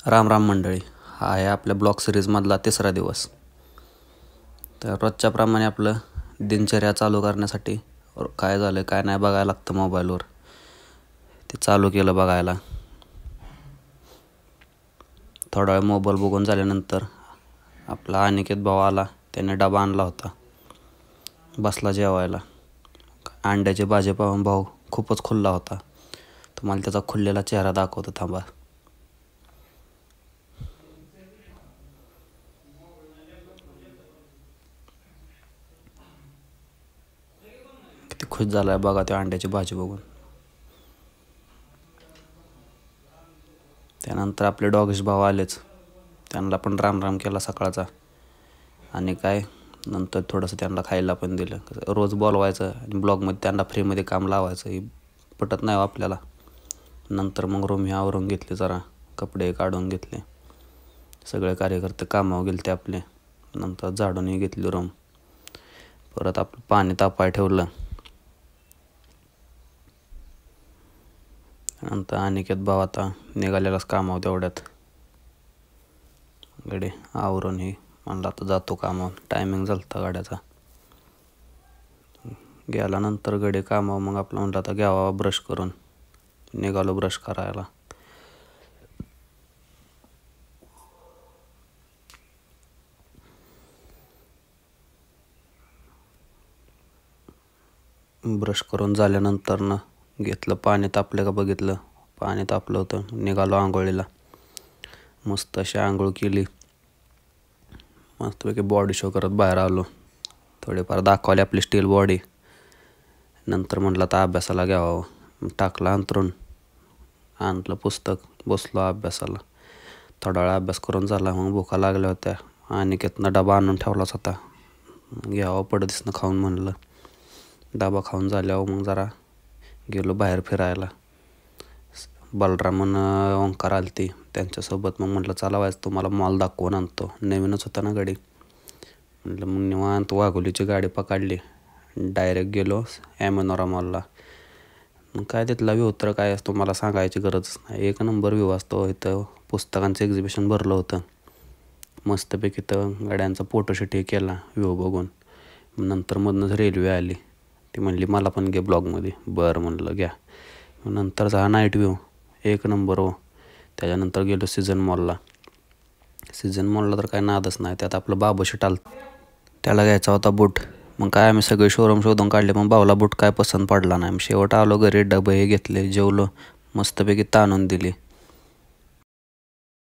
राम राम मंडळी. हा आहे आपल्या ब्लॉग सिरीजमधला तिसरा दिवस. तर रोजच्याप्रमाणे आपलं दिनचर्या चालू करण्यासाठी काय झालं काय नाही बघायला लागतं मोबाईलवर. ते चालू केलं बघायला. थोडा वेळ मोबाईल बघून झाल्यानंतर आपला अनिकेत भाऊ आला. त्याने डबा आणला होता. बसला जेवायला. अंड्याची भाजी पाहून भाऊ खूपच खुल्ला होता. तुम्हाला त्याचा खुललेला चेहरा दाखवतो, थांबा. किती खुश झाला आहे बघा त्या अंड्याची भाजी बघून. त्यानंतर आपले डॉगेश भाऊ आलेच. त्यांना पण राम राम केला सकाळचा. आणि काय नंतर थोडंसं त्यांना खायला पण दिलं. रोज बोलवायचं आणि ब्लॉगमध्ये त्यांना फ्रीमध्ये काम लावायचं हे पटत नाही आपल्याला. नंतर मग रूम हे आवरून घेतले, जरा कपडे काढून घेतले. सगळे कार्यकर्ते कामावर गेले ते आपले. नंतर झाडूनही घेतली रूम. परत आपलं पाणी तापाय ठेवलं. नंतर अनिकेत भाऊ आता निघालेलाच कामावर तेवढ्यात. गडे आवरून ही म्हणलं आता जातो कामावर. टायमिंग झाला होता गाड्याचा. गेल्यानंतर गडे कामावर मग आपलं म्हटलं आता घ्यावा ब्रश करून. निघालो ब्रश करायला. ब्रश करून झाल्यानंतर ना घेतलं पाणी तापलं का बघितलं. पाणी तापलं होतं. निघालो आंघोळीला. मस्त अशी आंघोळ केली. मस्तपैकी बॉडी शो करत बाहेर आलो. थोडीफार दाखवली आपली स्टील बॉडी. नंतर म्हटलं आता अभ्यासाला घ्यावं. टाकलं अंथरून. आणलं पुस्तक. बसलो अभ्यासाला. थोडा वेळ अभ्यास करून झाला. मग भुका लागल्या होत्या. अनिकेतनं डबा आणून ठेवलाच होता. घ्यावं पडदिसनं खाऊन म्हणलं. डबा खाऊन झाल्यावर मग जरा गेलो बाहेर फिरायला. बलरामन ओंकार आलती. त्यांच्यासोबत मग म्हटलं चला व्हायचं तुम्हाला मॉल दाखवून आणतो. नवीनच होता ना गाडी. म्हटलं मग निवांत वाघोलीची गाडी पकडली. डायरेक्ट गेलो ॲमेनोरा मॉलला. मग काय तिथला व्ह्यू तर काय असतो मला सांगायची गरजच नाही. एक नंबर व्ह्यू असतो. इथं पुस्तकांचं एक्झिबिशन भरलं होतं. मस्तपैकी तर गाड्यांचा फोटोशूट हे केला व्ह्यू बघून. नंतर मधनंच रेल्वे आली. ती म्हणली मला पण घे ब्लॉगमध्ये. बरं म्हणलं घ्या. नंतर झाला नाईट व्ह्यू. एक नंबर हो. त्याच्यानंतर गेलो सीझन मॉलला. सीझन मॉलला तर काय नादच नाही. त्यात आपलं बाबू शेट आलं. त्याला घ्यायचा होता बूट. मग काय आम्ही सगळे शोरूम शोधून काढले. पण भाऊला बूट काय पसंत पडला नाही. शेवट आलो घरी. डबे हे घेतले. जेवलो. मस्तपैकी ताणून दिली.